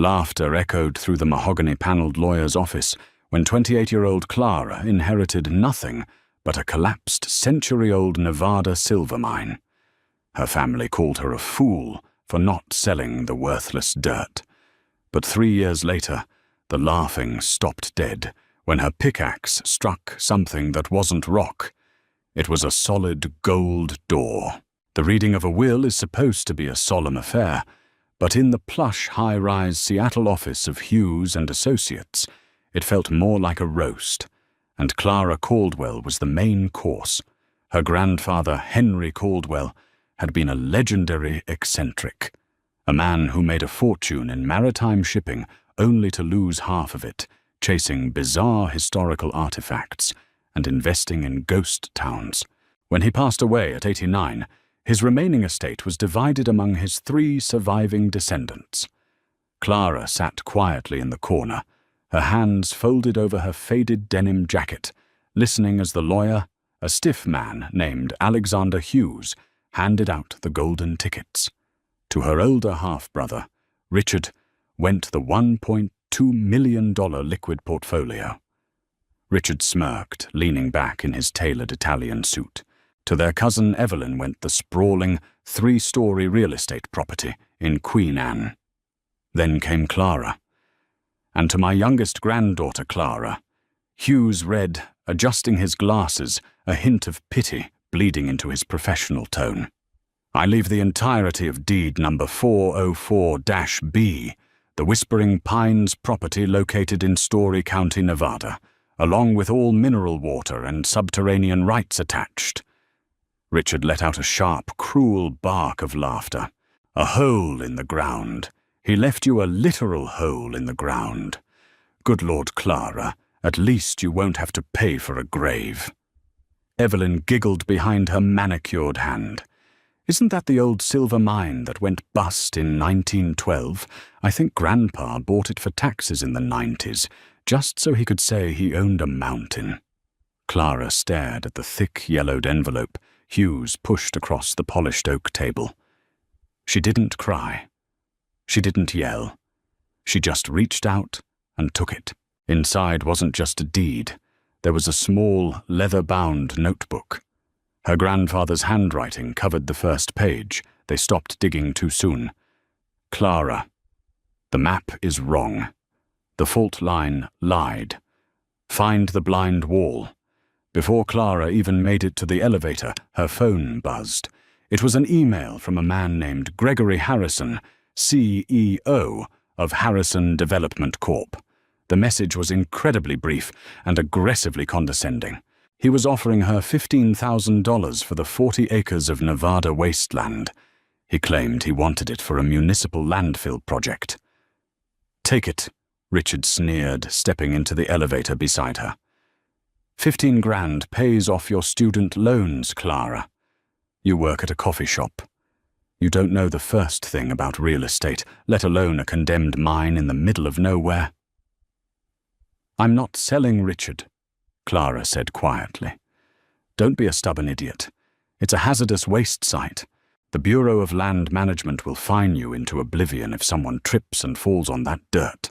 Laughter echoed through the mahogany-paneled lawyer's office when 28-year-old Clara inherited nothing but a collapsed century-old Nevada silver mine. Her family called her a fool for not selling the worthless dirt. But 3 years later, the laughing stopped dead when her pickaxe struck something that wasn't rock. It was a solid gold door. The reading of a will is supposed to be a solemn affair, but in the plush, high-rise Seattle office of Hughes and Associates, it felt more like a roast, and Clara Caldwell was the main course. Her grandfather, Henry Caldwell, had been a legendary eccentric, a man who made a fortune in maritime shipping only to lose half of it, chasing bizarre historical artifacts and investing in ghost towns. When he passed away at 89, his remaining estate was divided among his 3 surviving descendants. Clara sat quietly in the corner, her hands folded over her faded denim jacket, listening as the lawyer, a stiff man named Alexander Hughes, handed out the golden tickets. To her older half-brother, Richard, went the $1.2 million liquid portfolio. Richard smirked, leaning back in his tailored Italian suit. To their cousin Evelyn went the sprawling, 3-story real estate property in Queen Anne. Then came Clara. And to my youngest granddaughter, Clara, Hughes read, adjusting his glasses, a hint of pity bleeding into his professional tone. I leave the entirety of deed number 404-B, the Whispering Pines property located in Story County, Nevada, along with all mineral water and subterranean rights attached. Richard let out a sharp, cruel bark of laughter. A hole in the ground. He left you a literal hole in the ground. Good Lord, Clara, at least you won't have to pay for a grave. Evelyn giggled behind her manicured hand. Isn't that the old silver mine that went bust in 1912? I think Grandpa bought it for taxes in the 90s, just so he could say he owned a mountain. Clara stared at the thick, yellowed envelope Hughes pushed across the polished oak table. She didn't cry. She didn't yell. She just reached out and took it. Inside wasn't just a deed. There was a small, leather-bound notebook. Her grandfather's handwriting covered the first page. They stopped digging too soon. Clara, the map is wrong. The fault line lied. Find the blind wall. Before Clara even made it to the elevator, her phone buzzed. It was an email from a man named Gregory Harrison, CEO of Harrison Development Corp. The message was incredibly brief and aggressively condescending. He was offering her $15,000 for the 40 acres of Nevada wasteland. He claimed he wanted it for a municipal landfill project. Take it, Richard sneered, stepping into the elevator beside her. 15 grand pays off your student loans, Clara. You work at a coffee shop. You don't know the first thing about real estate, let alone a condemned mine in the middle of nowhere. I'm not selling, Richard, Clara said quietly. Don't be a stubborn idiot. It's a hazardous waste site. The Bureau of Land Management will fine you into oblivion if someone trips and falls on that dirt.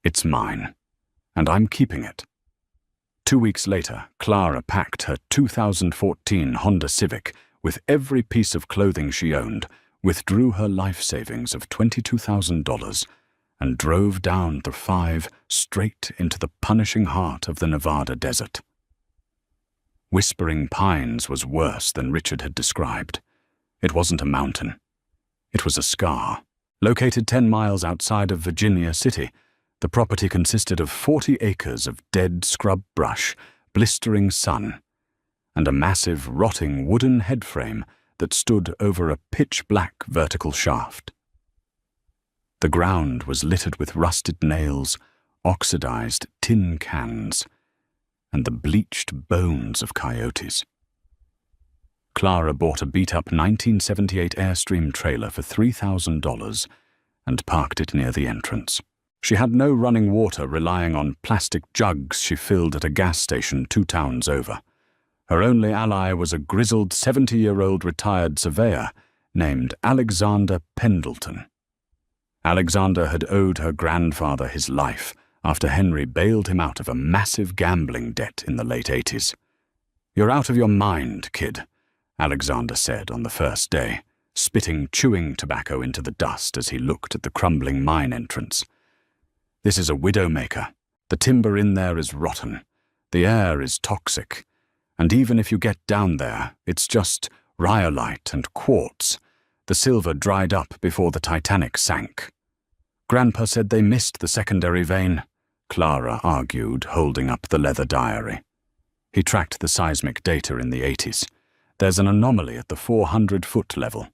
It's mine, and I'm keeping it. 2 weeks later, Clara packed her 2014 Honda Civic with every piece of clothing she owned, withdrew her life savings of $22,000, and drove down the 5 straight into the punishing heart of the Nevada desert. Whispering Pines was worse than Richard had described. It wasn't a mountain. It was a scar. Located 10 miles outside of Virginia City, the property consisted of 40 acres of dead scrub brush, blistering sun, and a massive, rotting wooden headframe that stood over a pitch-black vertical shaft. The ground was littered with rusted nails, oxidized tin cans, and the bleached bones of coyotes. Clara bought a beat-up 1978 Airstream trailer for $3,000 and parked it near the entrance. She had no running water, relying on plastic jugs she filled at a gas station 2 towns over. Her only ally was a grizzled 70-year-old retired surveyor named Alexander Pendleton. Alexander had owed her grandfather his life after Henry bailed him out of a massive gambling debt in the late 80s. "You're out of your mind, kid," Alexander said on the first day, spitting chewing tobacco into the dust as he looked at the crumbling mine entrance. "This is a widowmaker. The timber in there is rotten. The air is toxic. And even if you get down there, it's just rhyolite and quartz. The silver dried up before the Titanic sank." "Grandpa said they missed the secondary vein," Clara argued, holding up the leather diary. He tracked the seismic data in the 80s. "There's an anomaly at the 400-foot level.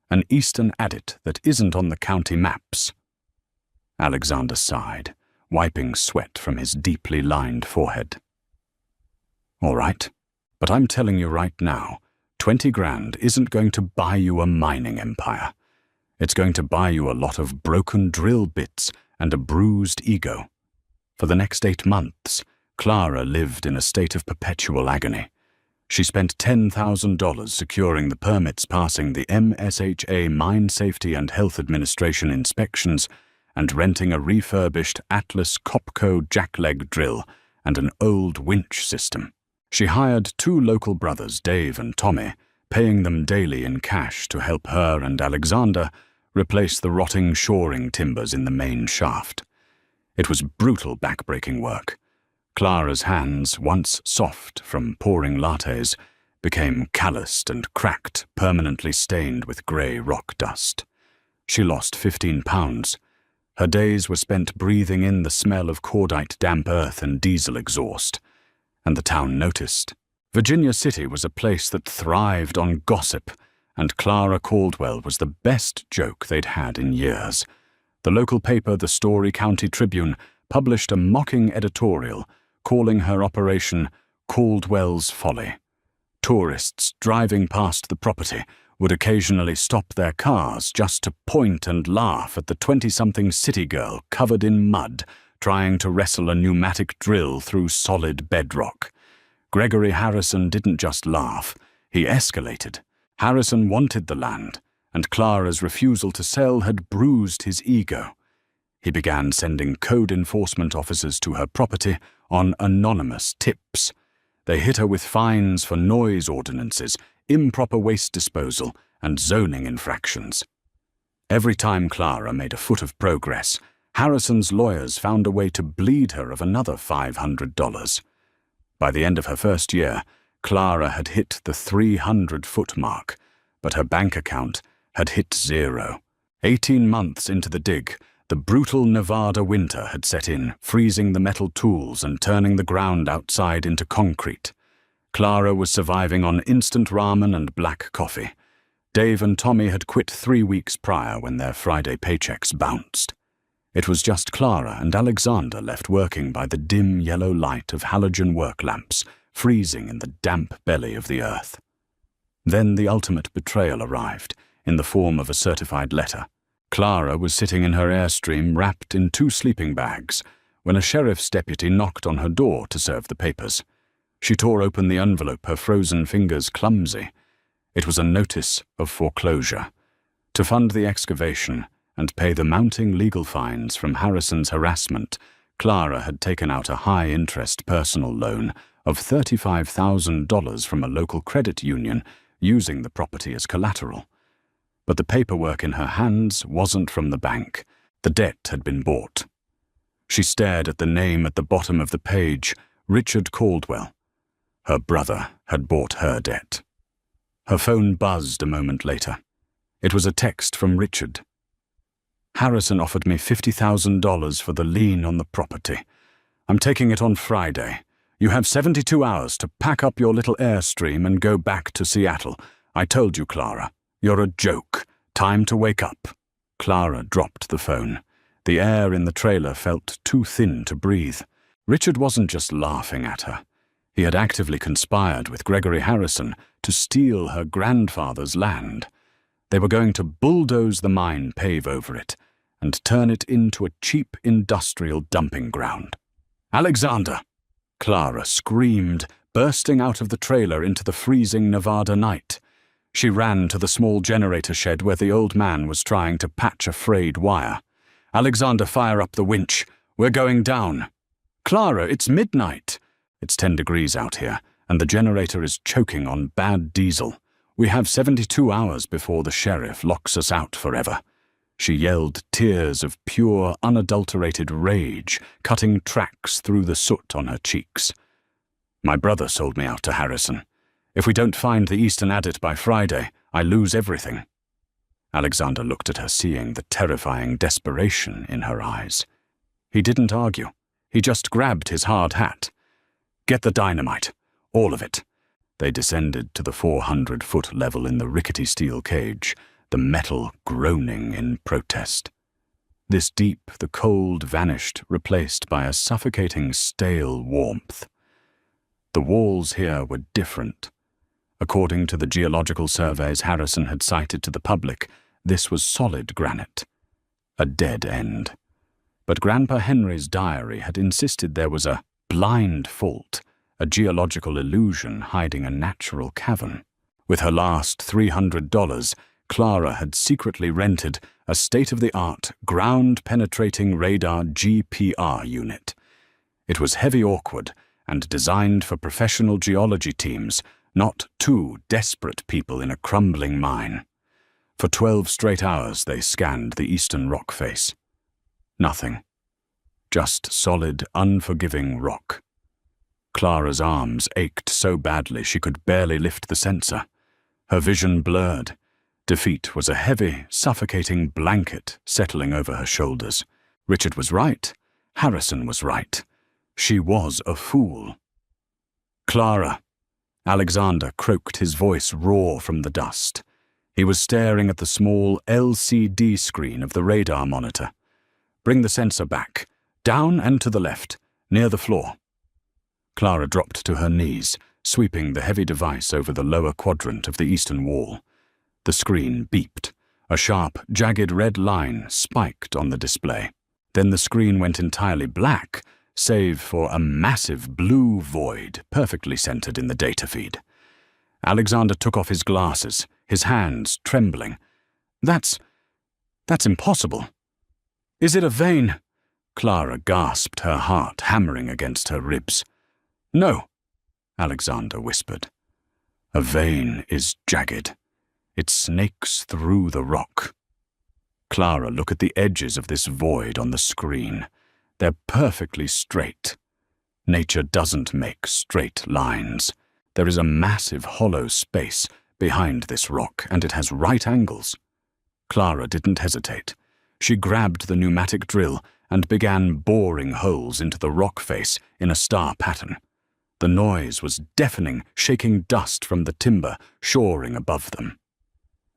An eastern adit that isn't on the county maps." Alexander sighed, wiping sweat from his deeply lined forehead. "All right, but I'm telling you right now, 20 grand isn't going to buy you a mining empire. It's going to buy you a lot of broken drill bits and a bruised ego." For the next 8 months, Clara lived in a state of perpetual agony. She spent $10,000 securing the permits passing the MSHA Mine Safety and Health Administration inspections and renting a refurbished Atlas Copco jackleg drill and an old winch system. She hired 2 local brothers, Dave and Tommy, paying them daily in cash to help her and Alexander replace the rotting shoring timbers in the main shaft. It was brutal backbreaking work. Clara's hands, once soft from pouring lattes, became calloused and cracked, permanently stained with grey rock dust. She lost 15 pounds. Her days were spent breathing in the smell of cordite damp earth and diesel exhaust. And the town noticed. Virginia City was a place that thrived on gossip, and Clara Caldwell was the best joke they'd had in years. The local paper, the Story County Tribune, published a mocking editorial calling her operation Caldwell's Folly. Tourists driving past the property would occasionally stop their cars just to point and laugh at the 20-something city girl covered in mud trying to wrestle a pneumatic drill through solid bedrock. Gregory Harrison didn't just laugh, he escalated. Harrison wanted the land, and Clara's refusal to sell had bruised his ego. He began sending code enforcement officers to her property on anonymous tips. They hit her with fines for noise ordinances, improper waste disposal, and zoning infractions. Every time Clara made a foot of progress, Harrison's lawyers found a way to bleed her of another $500. By the end of her first year, Clara had hit the 300-foot mark, but her bank account had hit 0. 18 months into the dig, the brutal Nevada winter had set in, freezing the metal tools and turning the ground outside into concrete. Clara was surviving on instant ramen and black coffee. Dave and Tommy had quit 3 weeks prior when their Friday paychecks bounced. It was just Clara and Alexander left working by the dim yellow light of halogen work lamps, freezing in the damp belly of the earth. Then the ultimate betrayal arrived, in the form of a certified letter. Clara was sitting in her Airstream wrapped in 2 sleeping bags when a sheriff's deputy knocked on her door to serve the papers. She tore open the envelope, her frozen fingers clumsy. It was a notice of foreclosure. To fund the excavation and pay the mounting legal fines from Harrison's harassment, Clara had taken out a high-interest personal loan of $35,000 from a local credit union, using the property as collateral. But the paperwork in her hands wasn't from the bank. The debt had been bought. She stared at the name at the bottom of the page, Richard Caldwell. Her brother had bought her debt. Her phone buzzed a moment later. It was a text from Richard. "Harrison offered me $50,000 for the lien on the property. I'm taking it on Friday. You have 72 hours to pack up your little Airstream and go back to Seattle. I told you, Clara. You're a joke. Time to wake up." Clara dropped the phone. The air in the trailer felt too thin to breathe. Richard wasn't just laughing at her. He had actively conspired with Gregory Harrison to steal her grandfather's land. They were going to bulldoze the mine, pave over it, and turn it into a cheap industrial dumping ground. "Alexander!" Clara screamed, bursting out of the trailer into the freezing Nevada night. She ran to the small generator shed where the old man was trying to patch a frayed wire. Alexander, fire up the winch. We're going down. Clara, it's midnight. It's 10 degrees out here, and the generator is choking on bad diesel. We have 72 hours before the sheriff locks us out forever. She yelled, tears of pure, unadulterated rage cutting tracks through the soot on her cheeks. My brother sold me out to Harrison. If we don't find the Eastern Adit by Friday, I lose everything. Alexander looked at her, seeing the terrifying desperation in her eyes. He didn't argue. He just grabbed his hard hat. Get the dynamite. All of it. They descended to the 400-foot level in the rickety steel cage, the metal groaning in protest. This deep, the cold vanished, replaced by a suffocating stale warmth. The walls here were different. According to the geological surveys Harrison had cited to the public, this was solid granite. A dead end. But Grandpa Henry's diary had insisted there was a blind fault, a geological illusion hiding a natural cavern. With her last $300, Clara had secretly rented a state-of-the-art, ground-penetrating radar GPR unit. It was heavy awkward and designed for professional geology teams, not two desperate people in a crumbling mine. For 12 straight hours they scanned the eastern rock face. Nothing. Just solid, unforgiving rock. Clara's arms ached so badly she could barely lift the sensor. Her vision blurred. Defeat was a heavy, suffocating blanket settling over her shoulders. Richard was right. Harrison was right. She was a fool. Clara. Alexander croaked, his voice raw from the dust. He was staring at the small LCD screen of the radar monitor. Bring the sensor back. Down and to the left, near the floor. Clara dropped to her knees, sweeping the heavy device over the lower quadrant of the eastern wall. The screen beeped. A sharp, jagged red line spiked on the display. Then the screen went entirely black, save for a massive blue void perfectly centered in the data feed. Alexander took off his glasses, his hands trembling. That's impossible. Is it a vein? Clara gasped, her heart hammering against her ribs. No, Alexander whispered. A vein is jagged. It snakes through the rock. Clara, look at the edges of this void on the screen. They're perfectly straight. Nature doesn't make straight lines. There is a massive hollow space behind this rock, and it has right angles. Clara didn't hesitate. She grabbed the pneumatic drill and began boring holes into the rock face in a star pattern. The noise was deafening, shaking dust from the timber shoring above them.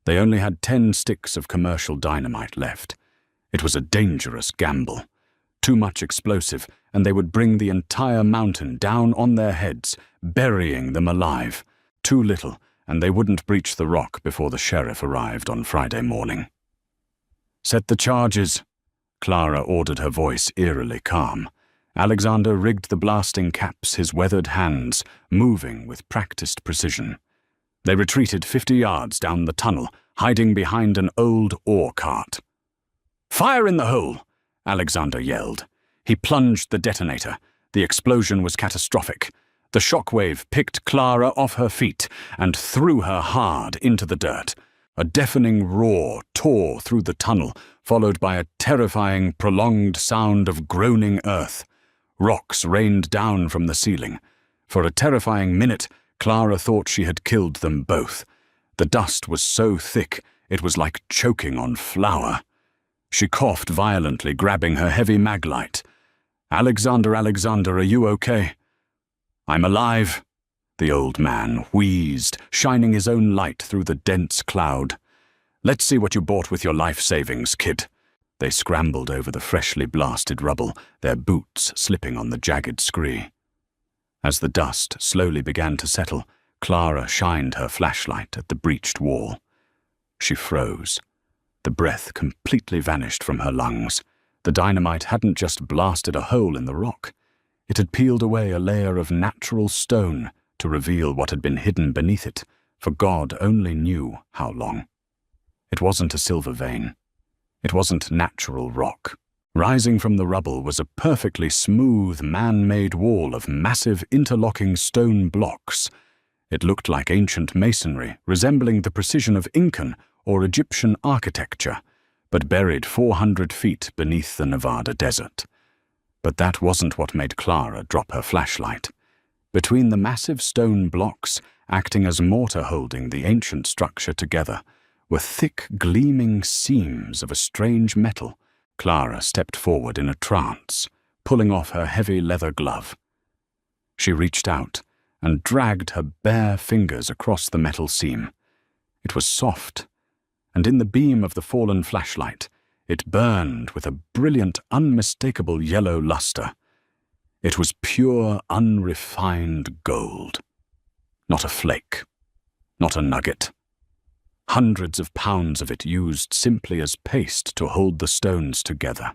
They only had 10 sticks of commercial dynamite left. It was a dangerous gamble. Too much explosive, and they would bring the entire mountain down on their heads, burying them alive. Too little, and they wouldn't breach the rock before the sheriff arrived on Friday morning. Set the charges, Clara ordered, her voice eerily calm. Alexander rigged the blasting caps, his weathered hands moving with practiced precision. They retreated 50 yards down the tunnel, hiding behind an old ore cart. Fire in the hole, Alexander yelled. He plunged the detonator. The explosion was catastrophic. The shockwave picked Clara off her feet and threw her hard into the dirt. A deafening roar tore through the tunnel, followed by a terrifying, prolonged sound of groaning earth. Rocks rained down from the ceiling. For a terrifying minute, Clara thought she had killed them both. The dust was so thick, it was like choking on flour. She coughed violently, grabbing her heavy maglite. Alexander, are you okay? I'm alive, the old man wheezed, shining his own light through the dense cloud. Let's see what you bought with your life savings, kid. They scrambled over the freshly blasted rubble, their boots slipping on the jagged scree. As the dust slowly began to settle, Clara shined her flashlight at the breached wall. She froze. The breath completely vanished from her lungs. The dynamite hadn't just blasted a hole in the rock. It had peeled away a layer of natural stone to reveal what had been hidden beneath it, for God only knew how long. It wasn't a silver vein. It wasn't natural rock. Rising from the rubble was a perfectly smooth, man-made wall of massive interlocking stone blocks. It looked like ancient masonry, resembling the precision of Incan or Egyptian architecture, but buried 400 feet beneath the Nevada desert. But that wasn't what made Clara drop her flashlight. Between the massive stone blocks, acting as mortar holding the ancient structure together, were thick, gleaming seams of a strange metal. Clara stepped forward in a trance, pulling off her heavy leather glove. She reached out and dragged her bare fingers across the metal seam. It was soft, and in the beam of the fallen flashlight, it burned with a brilliant, unmistakable yellow luster. It was pure, unrefined gold. Not a flake, not a nugget. Hundreds of pounds of it used simply as paste to hold the stones together.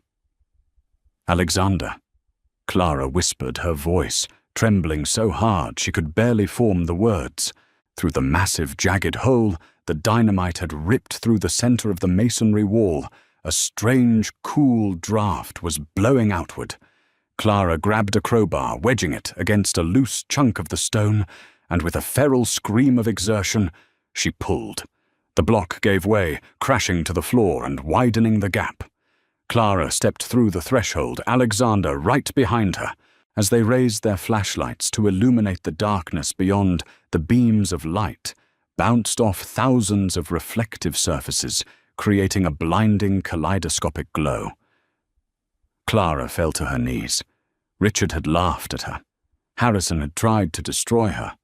"Alexander," Clara whispered, her voice trembling so hard she could barely form the words. Through the massive, jagged hole, the dynamite had ripped through the center of the masonry wall. A strange, cool draft was blowing outward. Clara grabbed a crowbar, wedging it against a loose chunk of the stone, and with a feral scream of exertion, she pulled. The block gave way, crashing to the floor and widening the gap. Clara stepped through the threshold, Alexander right behind her. As they raised their flashlights to illuminate the darkness beyond, the beams of light bounced off thousands of reflective surfaces, creating a blinding, kaleidoscopic glow. Clara fell to her knees. Richard had laughed at her. Harrison had tried to destroy her.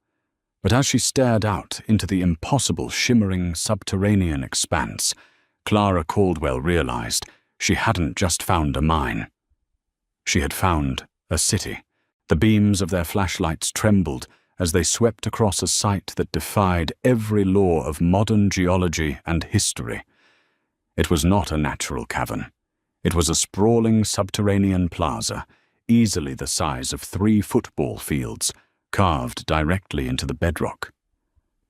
But as she stared out into the impossible, shimmering, subterranean expanse, Clara Caldwell realized she hadn't just found a mine. She had found a city. The beams of their flashlights trembled as they swept across a site that defied every law of modern geology and history. It was not a natural cavern. It was a sprawling subterranean plaza, easily the size of 3 football fields, carved directly into the bedrock.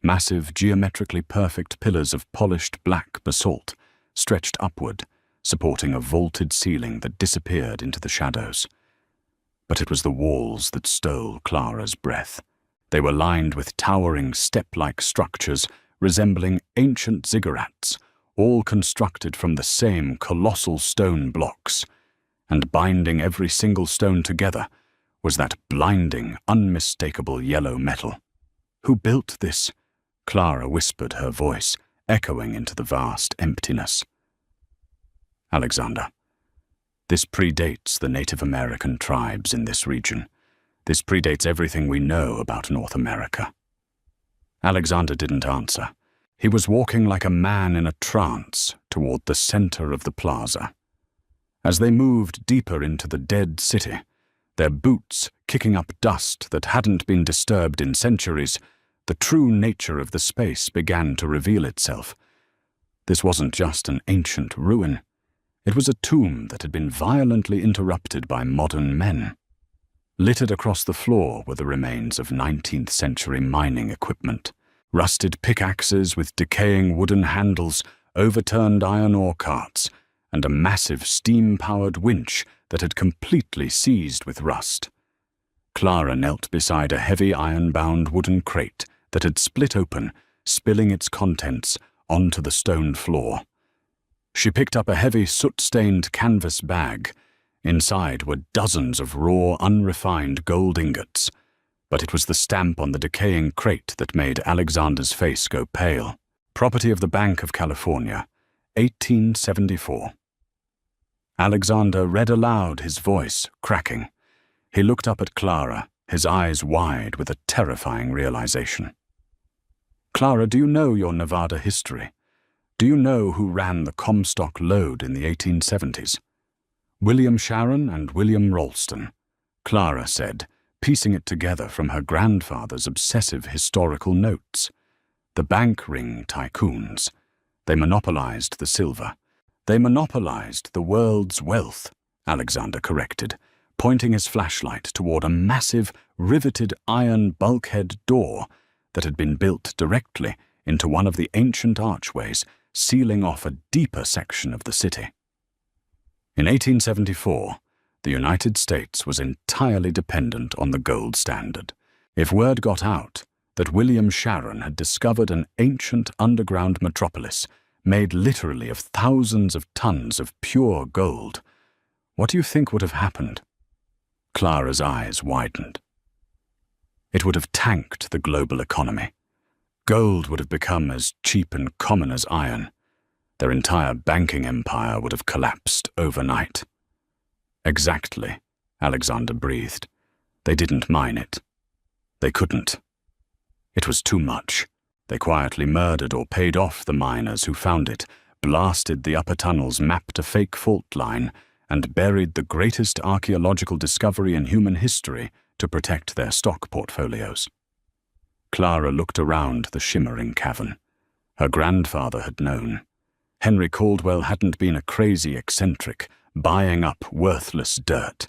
Massive, geometrically perfect pillars of polished black basalt stretched upward, supporting a vaulted ceiling that disappeared into the shadows. But it was the walls that stole Clara's breath. They were lined with towering, step-like structures resembling ancient ziggurats, all constructed from the same colossal stone blocks. And binding every single stone together was that blinding, unmistakable yellow metal. "Who built this?" Clara whispered, her voice echoing into the vast emptiness. "Alexander. This predates the Native American tribes in this region. This predates everything we know about North America." Alexander didn't answer. He was walking like a man in a trance toward the center of the plaza. As they moved deeper into the dead city, their boots kicking up dust that hadn't been disturbed in centuries, the true nature of the space began to reveal itself. This wasn't just an ancient ruin. It was a tomb that had been violently interrupted by modern men. Littered across the floor were the remains of 19th century mining equipment. Rusted pickaxes with decaying wooden handles, overturned iron ore carts, and a massive steam-powered winch that had completely seized with rust. Clara knelt beside a heavy iron-bound wooden crate that had split open, spilling its contents onto the stone floor. She picked up a heavy soot-stained canvas bag. Inside were dozens of raw, unrefined gold ingots, but it was the stamp on the decaying crate that made Alexander's face go pale. Property of the Bank of California, 1874. Alexander read aloud, his voice cracking. He looked up at Clara, his eyes wide with a terrifying realization. "Clara, do you know your Nevada history? Do you know who ran the Comstock lode in the 1870s? William Sharon and William Ralston," Clara said, piecing it together from her grandfather's obsessive historical notes. "The bank ring tycoons. They monopolized the silver. They monopolized the world's wealth," Alexander corrected, pointing his flashlight toward a massive, riveted iron bulkhead door that had been built directly into one of the ancient archways, sealing off a deeper section of the city. In 1874, the United States was entirely dependent on the gold standard. If word got out that William Sharon had discovered an ancient underground metropolis made literally of thousands of tons of pure gold, what do you think would have happened? Clara's eyes widened. It would have tanked the global economy. Gold would have become as cheap and common as iron. Their entire banking empire would have collapsed overnight. Exactly, Alexander breathed. They didn't mine it. They couldn't. It was too much. They quietly murdered or paid off the miners who found it, blasted the upper tunnels, mapped a fake fault line, and buried the greatest archaeological discovery in human history to protect their stock portfolios. Clara looked around the shimmering cavern. Her grandfather had known. Henry Caldwell hadn't been a crazy eccentric, buying up worthless dirt.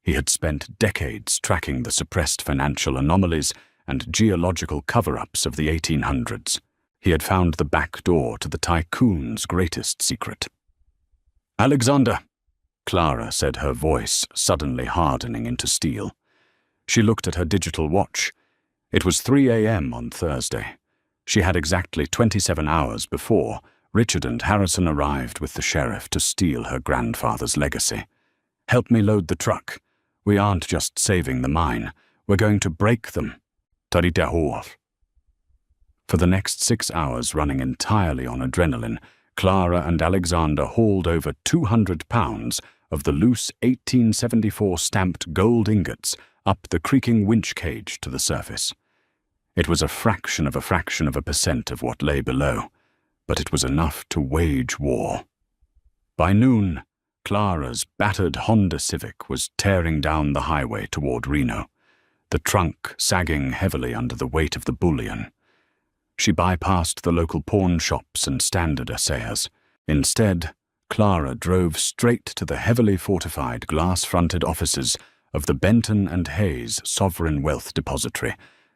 He had spent decades tracking the suppressed financial anomalies and geological cover-ups of the 1800s. He had found the back door to the tycoon's greatest secret. "Alexander," Clara said, her voice suddenly hardening into steel. She looked at her digital watch. It was 3 a.m. on Thursday. She had exactly 27 hours before Richard and Harrison arrived with the sheriff to steal her grandfather's legacy. "Help me load the truck. We aren't just saving the mine. We're going to break them." For the next 6 hours, running entirely on adrenaline, Clara and Alexander hauled over 200 pounds of the loose 1874 stamped gold ingots up the creaking winch cage to the surface. It was a fraction of a percent of what lay below, but it was enough to wage war. By noon, Clara's battered Honda Civic was tearing down the highway toward Reno, the trunk sagging heavily under the weight of the bullion. She bypassed the local pawn shops and standard assayers. Instead, Clara drove straight to the heavily fortified glass-fronted offices of the Benton and Hayes Sovereign Wealth Depository,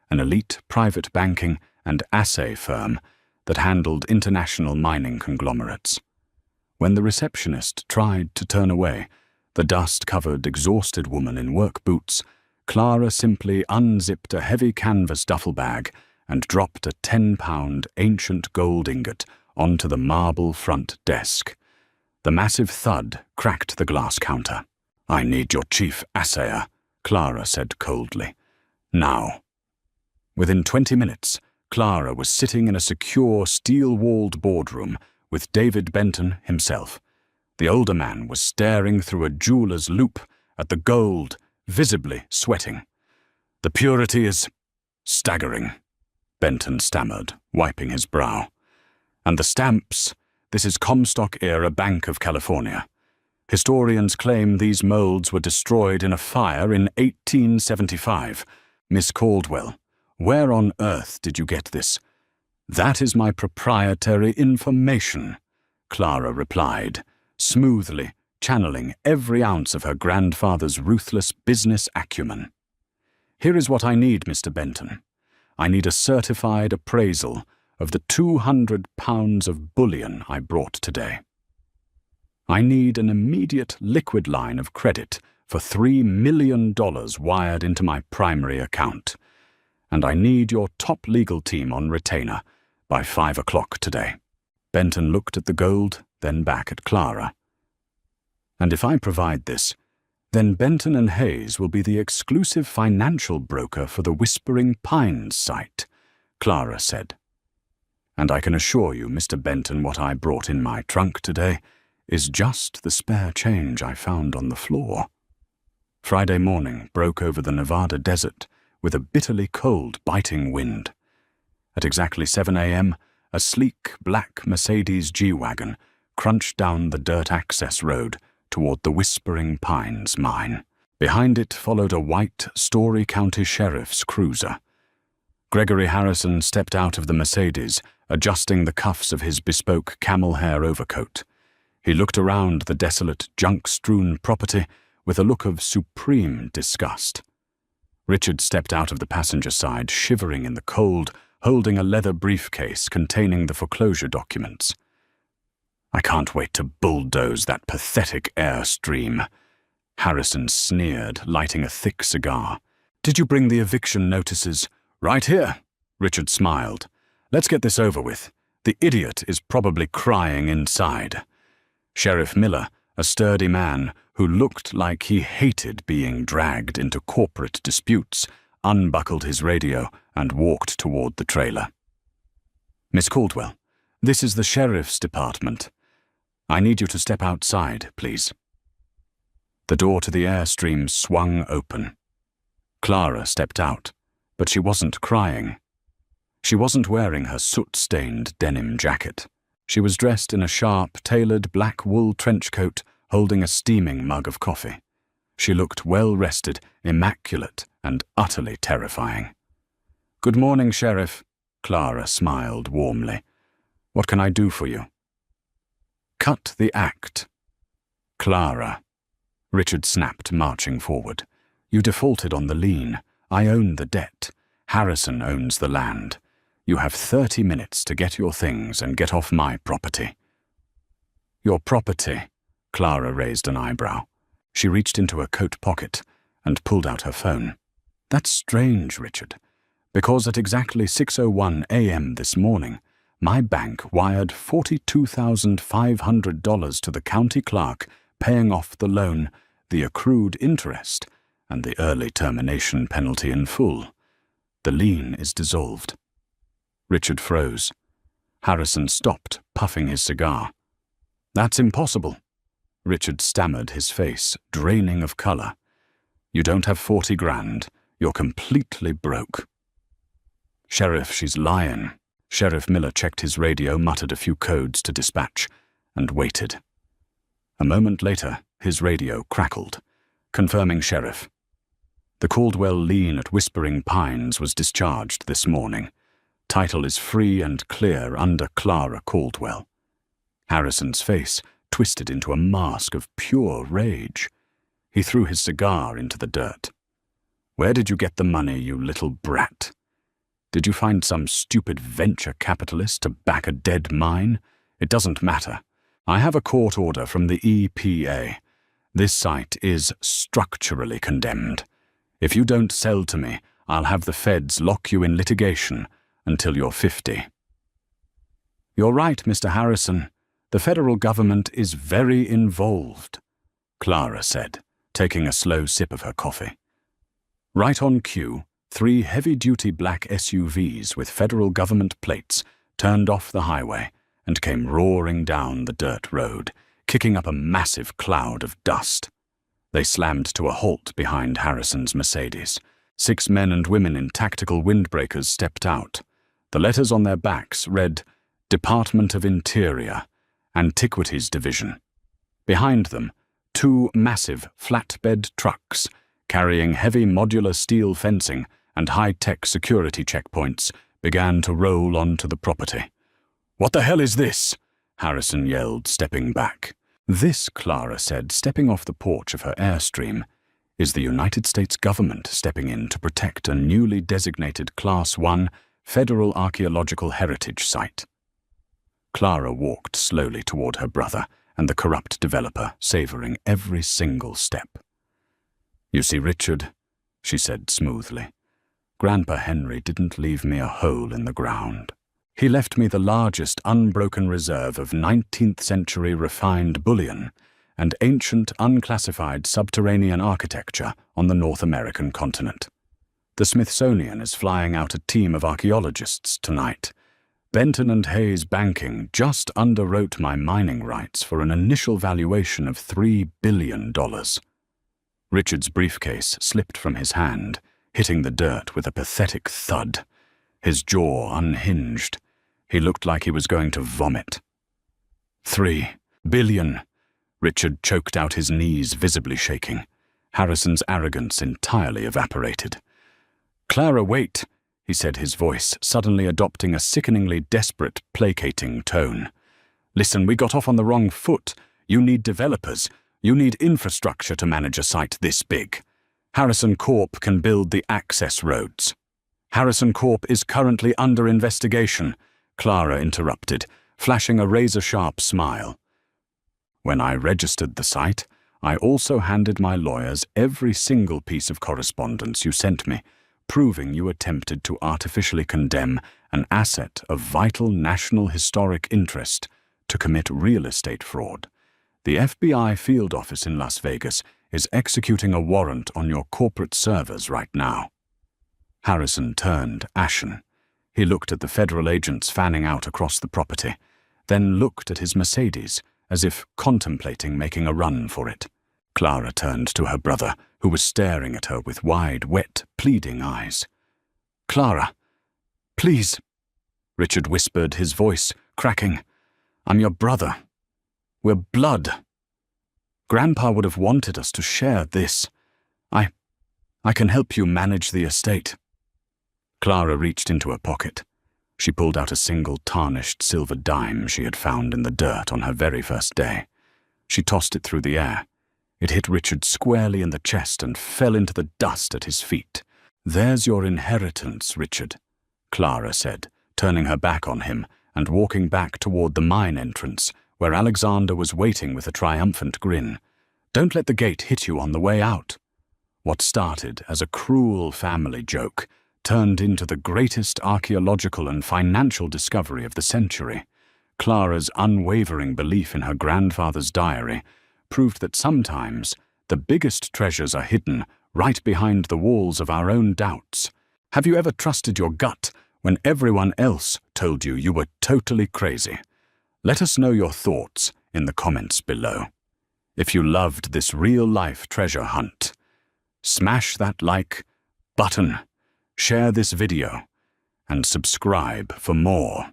an elite private banking and assay firm that handled international mining conglomerates. When the receptionist tried to turn away, the dust-covered, exhausted woman in work boots, Clara simply unzipped a heavy canvas duffel bag and dropped a 10-pound ancient gold ingot onto the marble front desk. The massive thud cracked the glass counter. "I need your chief assayer," Clara said coldly. "Now." Within 20 minutes, Clara was sitting in a secure, steel-walled boardroom with David Benton himself. The older man was staring through a jeweler's loupe at the gold, visibly sweating. "The purity is staggering," Benton stammered, wiping his brow. "And the stamps, this is Comstock-era Bank of California. Historians claim these molds were destroyed in a fire in 1875. Miss Caldwell, where on earth did you get this?" "That is my proprietary information," Clara replied, smoothly channeling every ounce of her grandfather's ruthless business acumen. "Here is what I need, Mr. Benton. I need a certified appraisal of the 200 pounds of bullion I brought today. I need an immediate liquid line of credit for $3 million wired into my primary account. And I need your top legal team on retainer by 5 o'clock today." Benton looked at the gold, then back at Clara. "And if I provide this, then Benton and Hayes will be the exclusive financial broker for the Whispering Pines site," Clara said. "And I can assure you, Mr. Benton, what I brought in my trunk today is just the spare change I found on the floor." Friday morning broke over the Nevada desert with a bitterly cold, biting wind. At exactly 7 a.m., a sleek black Mercedes G-Wagon crunched down the dirt access road toward the Whispering Pines mine. Behind it followed a white Story County Sheriff's cruiser. Gregory Harrison stepped out of the Mercedes, adjusting the cuffs of his bespoke camel hair overcoat. He looked around the desolate, junk-strewn property with a look of supreme disgust. Richard stepped out of the passenger side, shivering in the cold, holding a leather briefcase containing the foreclosure documents. I can't wait to bulldoze that pathetic airstream. Harrison sneered, lighting a thick cigar. Did you bring the eviction notices? Right here, Richard smiled. Let's get this over with. The idiot is probably crying inside. Sheriff Miller, a sturdy man who looked like he hated being dragged into corporate disputes, unbuckled his radio and walked toward the trailer. Miss Caldwell, this is the sheriff's department. I need you to step outside, please. The door to the airstream swung open. Clara stepped out, but she wasn't crying. She wasn't wearing her soot-stained denim jacket. She was dressed in a sharp, tailored black wool trench coat, holding a steaming mug of coffee. She looked well-rested, immaculate, and utterly terrifying. Good morning, Sheriff. Clara smiled warmly. What can I do for you? Cut the act. Clara. Richard snapped, marching forward. You defaulted on the lien. I own the debt. Harrison owns the land. You have 30 minutes to get your things and get off my property. Your property? Clara raised an eyebrow. She reached into her coat pocket and pulled out her phone. That's strange, Richard, because at exactly 6:01 a.m. this morning, my bank wired $42,500 to the county clerk, paying off the loan, the accrued interest, and the early termination penalty in full. The lien is dissolved. Richard froze. Harrison stopped, puffing his cigar. That's impossible. Richard stammered, his face draining of color. You don't have 40 grand. You're completely broke. Sheriff, she's lying. Sheriff Miller checked his radio, muttered a few codes to dispatch, and waited. A moment later, his radio crackled, confirming Sheriff. The Caldwell lien at Whispering Pines was discharged this morning. Title is free and clear under Clara Caldwell. Harrison's face twisted into a mask of pure rage. He threw his cigar into the dirt. Where did you get the money, you little brat? Did you find some stupid venture capitalist to back a dead mine? It doesn't matter. I have a court order from the EPA. This site is structurally condemned. If you don't sell to me, I'll have the feds lock you in litigation until you're 50. You're right, Mr. Harrison. The federal government is very involved, Clara said, taking a slow sip of her coffee. Right on cue, 3 heavy-duty black SUVs with federal government plates turned off the highway and came roaring down the dirt road, kicking up a massive cloud of dust. They slammed to a halt behind Harrison's Mercedes. 6 men and women in tactical windbreakers stepped out. The letters on their backs read, Department of Interior, Antiquities Division. Behind them, 2 massive flatbed trucks, carrying heavy modular steel fencing and high-tech security checkpoints, began to roll onto the property. What the hell is this? Harrison yelled, stepping back. This, Clara said, stepping off the porch of her Airstream, is the United States government stepping in to protect a newly designated Class 1 Federal Archaeological Heritage Site. Clara walked slowly toward her brother and the corrupt developer, savoring every single step. You see, Richard, she said smoothly, Grandpa Henry didn't leave me a hole in the ground. He left me the largest unbroken reserve of 19th century refined bullion and ancient unclassified subterranean architecture on the North American continent. The Smithsonian is flying out a team of archaeologists tonight. Benton and Hayes Banking just underwrote my mining rights for an initial valuation of $3 billion. Richard's briefcase slipped from his hand, hitting the dirt with a pathetic thud. His jaw unhinged. He looked like he was going to vomit. $3 billion. Richard choked out, his knees visibly shaking. Harrison's arrogance entirely evaporated. Clara, wait, he said, his voice suddenly adopting a sickeningly desperate, placating tone. Listen, we got off on the wrong foot. You need developers. You need infrastructure to manage a site this big. Harrison Corp can build the access roads. Harrison Corp is currently under investigation, Clara interrupted, flashing a razor-sharp smile. When I registered the site, I also handed my lawyers every single piece of correspondence you sent me, proving you attempted to artificially condemn an asset of vital national historic interest to commit real estate fraud. The FBI field office in Las Vegas is executing a warrant on your corporate servers right now." Harrison turned ashen. He looked at the federal agents fanning out across the property, then looked at his Mercedes, as if contemplating making a run for it. Clara turned to her brother, who was staring at her with wide, wet, pleading eyes. "Clara, please," Richard whispered, his voice cracking. "I'm your brother. We're blood. Grandpa would have wanted us to share this. I can help you manage the estate." Clara reached into her pocket. She pulled out a single tarnished silver dime she had found in the dirt on her very first day. She tossed it through the air. It hit Richard squarely in the chest and fell into the dust at his feet. "There's your inheritance, Richard," Clara said, turning her back on him and walking back toward the mine entrance, where Alexander was waiting with a triumphant grin. "Don't let the gate hit you on the way out." What started as a cruel family joke turned into the greatest archaeological and financial discovery of the century. Clara's unwavering belief in her grandfather's diary proved that sometimes the biggest treasures are hidden right behind the walls of our own doubts. Have you ever trusted your gut when everyone else told you you were totally crazy? Let us know your thoughts in the comments below. If you loved this real-life treasure hunt, smash that like button, share this video, and subscribe for more.